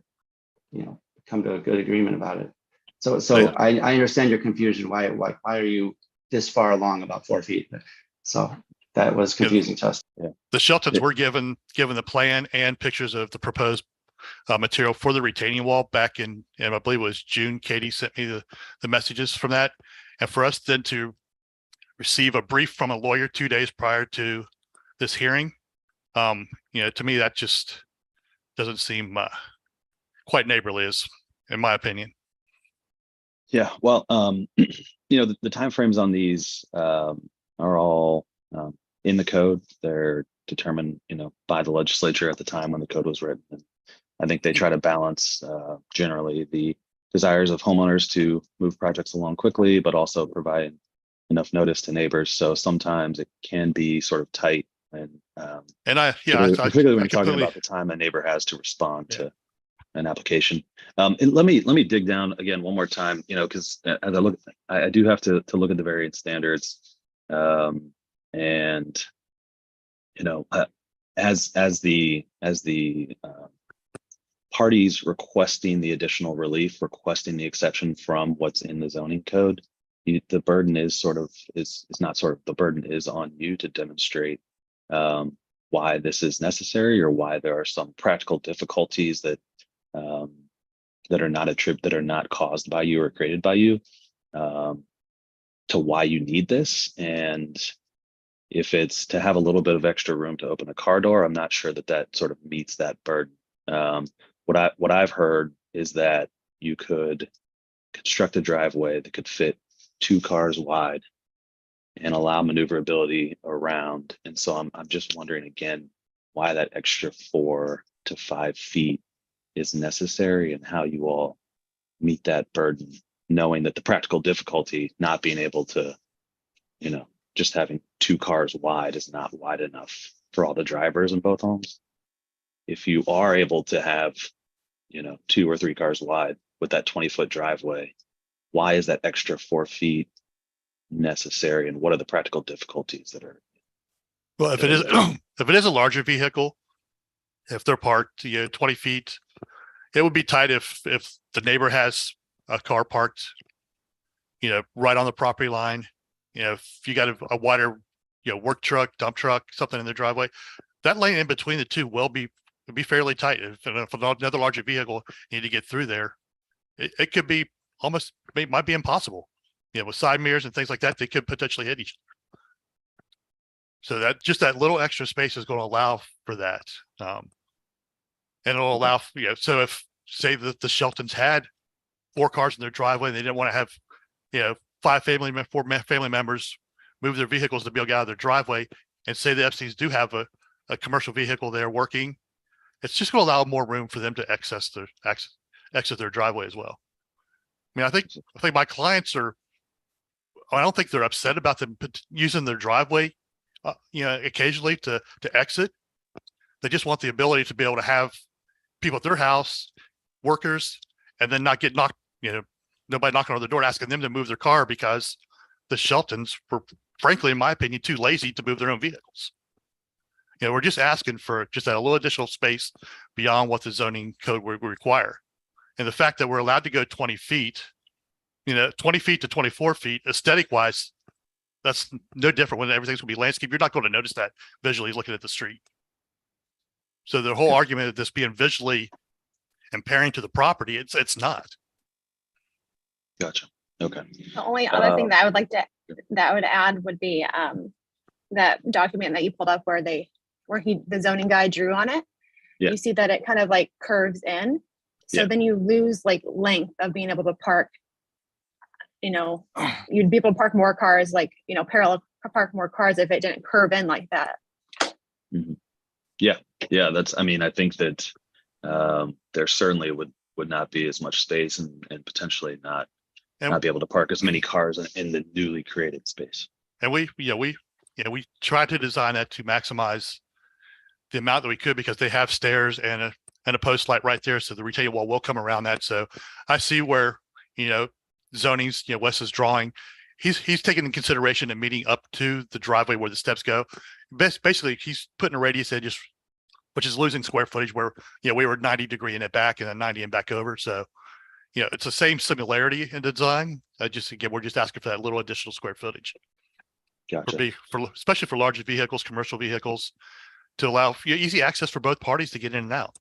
come to a good agreement about it. So Yeah. I understand your confusion. Why are you this far along about 4 feet? So that was confusing to us. Yeah. The Sheltons were given the plan and pictures of the proposed material for the retaining wall back in I believe it was June. Katie sent me the messages from that, and for us then to receive a brief from a lawyer 2 days prior to this hearing, to me that just doesn't seem quite neighborly, as in my opinion. Yeah, well, the timeframes on these are all in the code. They're determined, by the legislature at the time when the code was written. And I think they try to balance generally the desires of homeowners to move projects along quickly, but also provide enough notice to neighbors. So sometimes it can be sort of tight, and particularly when you're talking about the time a neighbor has to respond to an application. And let me dig down again one more time, because as I look, I do have to look at the variance standards, and as the parties requesting the additional relief, requesting the exception from what's in the zoning code, the burden is the burden is on you to demonstrate why this is necessary, or why there are some practical difficulties that are not caused by you or created by you, to why you need this. And if it's to have a little bit of extra room to open a car door, I'm not sure that sort of meets that burden. What I've heard is that you could construct a driveway that could fit 2 cars wide and allow maneuverability around. And so I'm just wondering again why that extra 4 to 5 feet is necessary, and how you all meet that burden, knowing that the practical difficulty not being able to, just having 2 cars wide is not wide enough for all the drivers in both homes. If you are able to have, 2 or 3 cars wide with that 20-foot driveway, why is that extra 4 feet necessary, and what are the practical difficulties that are? Well, if it is a larger vehicle, if they're parked 20 feet, it would be tight if the neighbor has a car parked right on the property line. If you got a wider work truck, dump truck, something in the driveway, that lane in between the two would be fairly tight. If another larger vehicle need to get through there, it could be almost, might be impossible. You know, with side mirrors and things like that, they could potentially hit each other. So that just that little extra space is going to allow for that. And it'll allow, you know, so if say that the Sheltons had 4 cars in their driveway, and they didn't want to have, you know, 4 family members move their vehicles to be able to get out of their driveway, and say the Epsteins do have a commercial vehicle there working, it's just going to allow more room for them to exit their driveway as well. I mean, I think my clients are, I don't think they're upset about them using their driveway, you know, occasionally to exit. They just want the ability to be able to have people at their house, workers, and then not get knocked, you know, nobody knocking on the door asking them to move their car because the Sheltons were, frankly, in my opinion, too lazy to move their own vehicles. You know, we're just asking for just a little additional space beyond what the zoning code would require. And the fact that we're allowed to go 20 feet, you know, 20 feet to 24 feet, aesthetic wise, that's no different when everything's gonna be landscape. You're not going to notice that visually looking at the street. So the whole argument of this being visually impairing to the property, it's not. Gotcha. Okay. The only other thing that I would like to, that I would add would be that document that you pulled up where the zoning guy drew on it. Yeah. You see that it kind of like curves in. So Yeah. then you lose like length of being able to park, you know, you'd be able to park more cars, like, you know, parallel park more cars if it didn't curve in like that. Mhm. Yeah, that's, I mean, I think that there certainly would not be as much space and potentially not be able to park as many cars in the newly created space. And we tried to design that to maximize the amount that we could, because they have stairs and a post light right there. So the retaining wall will come around that. So I see where, you know, zoning's, you know, Wes is drawing. He's taking in consideration and meeting up to the driveway where the steps go. Basically, he's putting a radius in, which is losing square footage where, you know, we were 90 in it back and then 90 and back over. So, you know, it's the same similarity in design. Again, we're just asking for that little additional square footage. Gotcha. Especially for larger vehicles, commercial vehicles, to allow easy access for both parties to get in and out.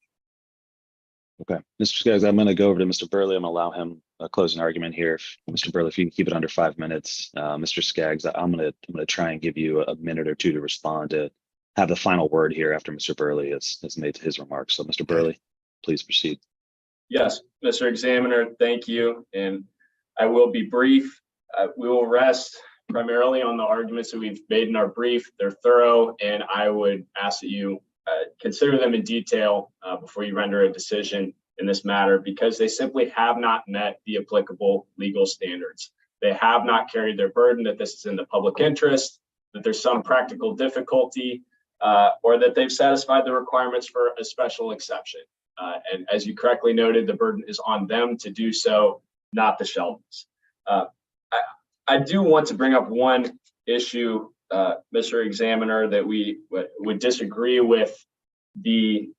Okay, Mr. Skaggs, I'm going to go over to Mr. Burley. I'm going to allow him a closing argument here. Mr. Burley, if you can keep it under 5 minutes. Mr. Skaggs, I'm going to try and give you a minute or two to respond, to have the final word here after Mr. Burley has made his remarks. So, Mr. Burley, please proceed. Yes, Mr. Examiner, thank you. And I will be brief. We will rest primarily on the arguments that we've made in our brief. They're thorough, and I would ask that you consider them in detail before you render a decision in this matter, because they simply have not met the applicable legal standards. They have not carried their burden that this is in the public interest, that there's some practical difficulty, or that they've satisfied the requirements for a special exception. And as you correctly noted, the burden is on them to do so, not the Sheltons. I do want to bring up one issue, Mr. Examiner, that we would disagree with the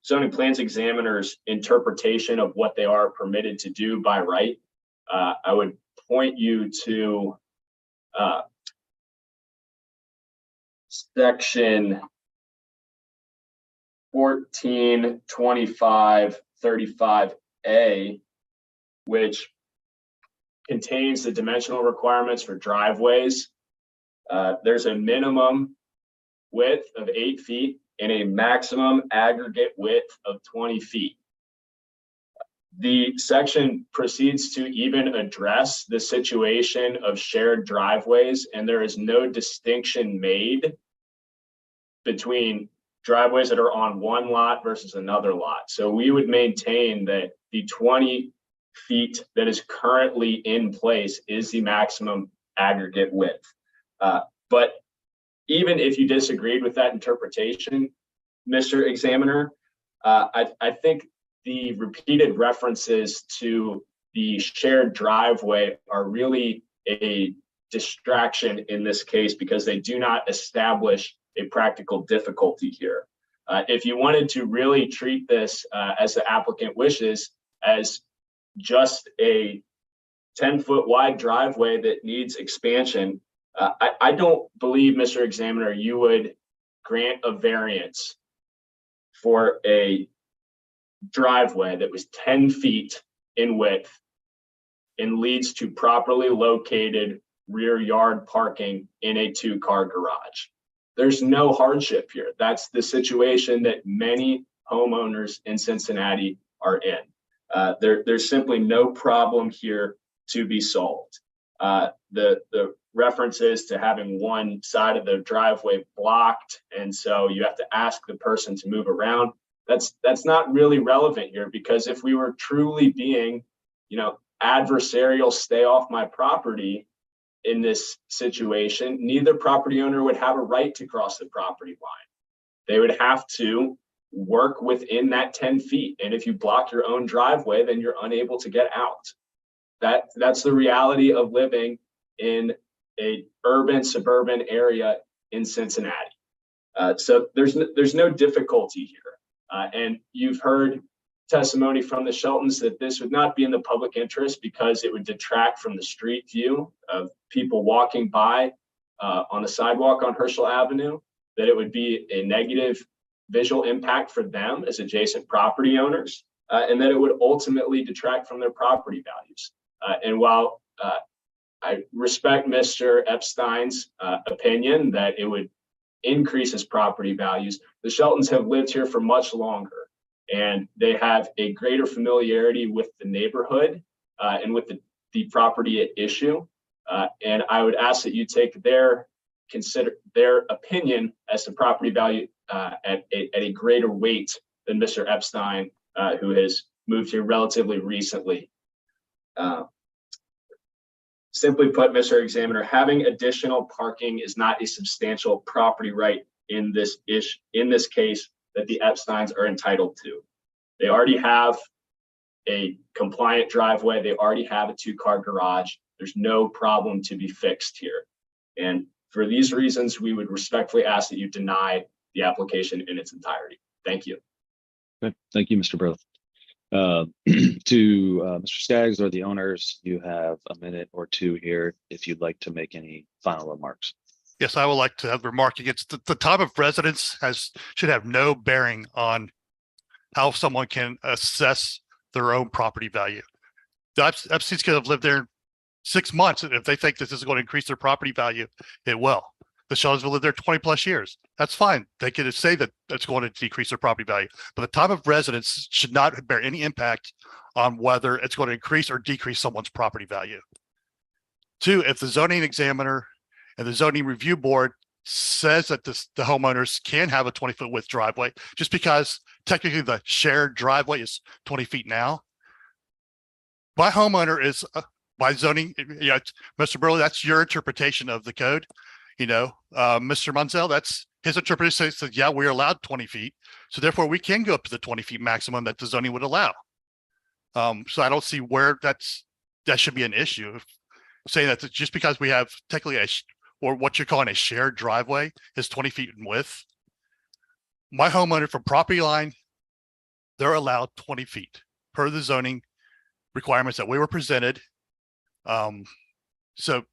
zoning plans examiner's interpretation of what they are permitted to do by right. I would point you to section 142535A, which contains the dimensional requirements for driveways. There's a minimum width of 8 feet and a maximum aggregate width of 20 feet. The section proceeds to even address the situation of shared driveways, and there is no distinction made between driveways that are on one lot versus another lot. So we would maintain that the 20 feet that is currently in place is the maximum aggregate width. But even if you disagreed with that interpretation, Mr. Examiner, I think the repeated references to the shared driveway are really a distraction in this case, because they do not establish a practical difficulty here. If you wanted to really treat this as the applicant wishes, as just a 10-foot wide driveway that needs expansion, I don't believe, Mr. Examiner, you would grant a variance for a driveway that was 10 feet in width and leads to properly located rear yard parking in a 2-car garage. There's no hardship here. That's the situation that many homeowners in Cincinnati are in. There's simply no problem here to be solved. The reference is to having one side of the driveway blocked, and so you have to ask the person to move around. That's not really relevant here, because if we were truly being, adversarial, stay off my property in this situation, neither property owner would have a right to cross the property line. They would have to work within that 10 feet. And if you block your own driveway, then you're unable to get out. That's the reality of living in a urban suburban area in Cincinnati. So there's no difficulty here. And you've heard testimony from the Sheltons that this would not be in the public interest because it would detract from the street view of people walking by on the sidewalk on Herschel Avenue, that it would be a negative visual impact for them as adjacent property owners, and that it would ultimately detract from their property values. And while I respect Mr. Epstein's opinion that it would increase his property values, the Sheltons have lived here for much longer, and they have a greater familiarity with the neighborhood and with the property at issue. And I would ask that you take consider their opinion as to property value at a greater weight than Mr. Epstein, who has moved here relatively recently. Simply put, Mr. Examiner, having additional parking is not a substantial property right in this case that the Epsteins are entitled to. They already have a compliant driveway. They already have a 2-car garage. There's no problem to be fixed here. And for these reasons, we would respectfully ask that you deny the application in its entirety. Thank you. Okay. Thank you, Mr. Burley. To Mr. Skaggs or the owners, you have a minute or two here if you'd like to make any final remarks. Yes, I would like to have a remark against the time of residence should have no bearing on how someone can assess their own property value. The Epstein's could have lived there 6 months, and if they think this is going to increase their property value, it will. The Sheltons will live there 20 plus years. That's fine. They can say that that's going to decrease their property value, but the time of residence should not bear any impact on whether it's going to increase or decrease someone's property value. 2, if the zoning examiner and the zoning review board says that the homeowners can have a 20-foot width driveway, just because technically the shared driveway is 20 feet now, my homeowner is by zoning, Mr. Burley, that's your interpretation of the code. Mr. Munzel, that's his interpretation, says, yeah, we're allowed 20 feet. So therefore we can go up to the 20 feet maximum that the zoning would allow. So I don't see where that should be an issue. Saying that just because we have technically or what you're calling a shared driveway is 20 feet in width. My homeowner from property line, they're allowed 20 feet per the zoning requirements that we were presented. So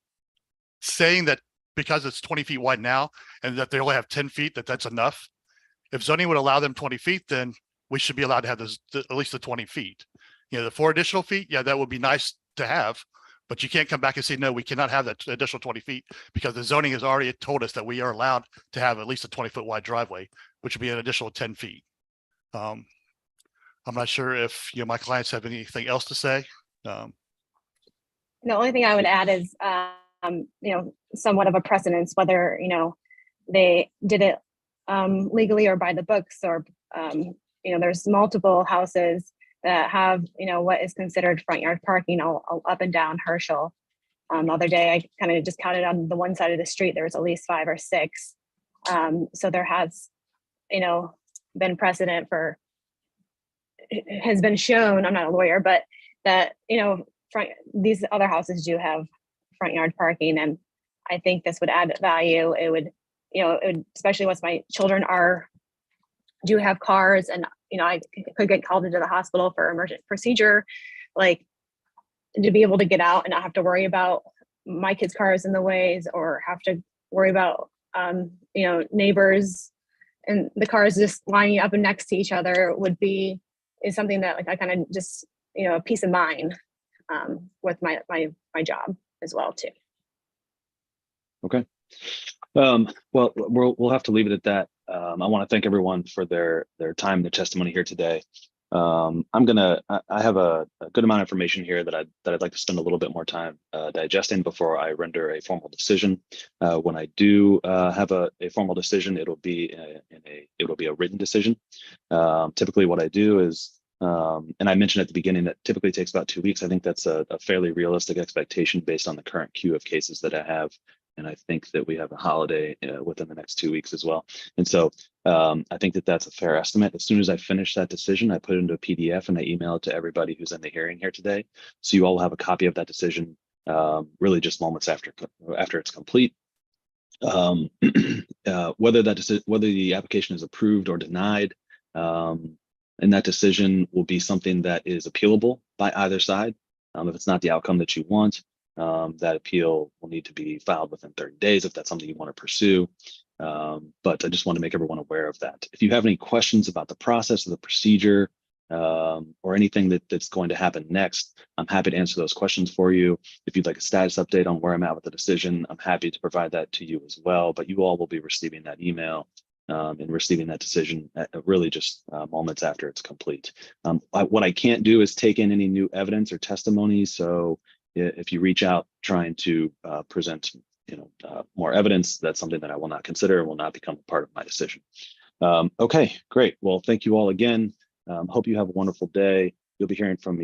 saying that because it's 20 feet wide now and that they only have 10 feet, that's enough. If zoning would allow them 20 feet, then we should be allowed to have at least the 20 feet. The 4 additional feet, yeah, that would be nice to have, but you can't come back and say, no, we cannot have that additional 20 feet because the zoning has already told us that we are allowed to have at least a 20-foot wide driveway, which would be an additional 10 feet. I'm not sure if my clients have anything else to say. The only thing I would add is, somewhat of a precedence, whether, they did it legally or by the books, or, there's multiple houses that have, what is considered front yard parking all up and down Herschel. The other day, I kind of just counted on the one side of the street, there was at least 5 or 6. So there has, been precedent has been shown, I'm not a lawyer, but that, these other houses do have front yard parking, and I think this would add value. It would, especially once my children do have cars, and I could get called into the hospital for emergent procedure, like to be able to get out and not have to worry about my kids' cars in the ways, or have to worry about neighbors and the cars just lining up and next to each other is something that I kind of just peace of mind with my job as well too. Okay. Well, we'll have to leave it at that. I want to thank everyone for their time, their testimony here today. I have a good amount of information here that I'd like to spend a little bit more time digesting before I render a formal decision. When I do have a formal decision, it'll be a written decision. Typically, what I do is, and I mentioned at the beginning that typically takes about 2 weeks. I think that's a fairly realistic expectation based on the current queue of cases that I have. And I think that we have a holiday within the next 2 weeks as well. And so I think that that's a fair estimate. As soon as I finish that decision, I put it into a PDF and I email it to everybody who's in the hearing here today. So you all have a copy of that decision really just moments after it's complete. Whether the application is approved or denied, and that decision will be something that is appealable by either side. If it's not the outcome that you want, that appeal will need to be filed within 30 days if that's something you want to pursue. But I just want to make everyone aware of that. If you have any questions about the process or the procedure or anything that's going to happen next, I'm happy to answer those questions for you. If you'd like a status update on where I'm at with the decision, I'm happy to provide that to you as well. But you all will be receiving that email and receiving that decision really just moments after it's complete. What I can't do is take in any new evidence or testimony. So if you reach out trying to present more evidence, that's something that I will not consider and will not become a part of my decision. Okay, great. Well, thank you all again. Hope you have a wonderful day. You'll be hearing from me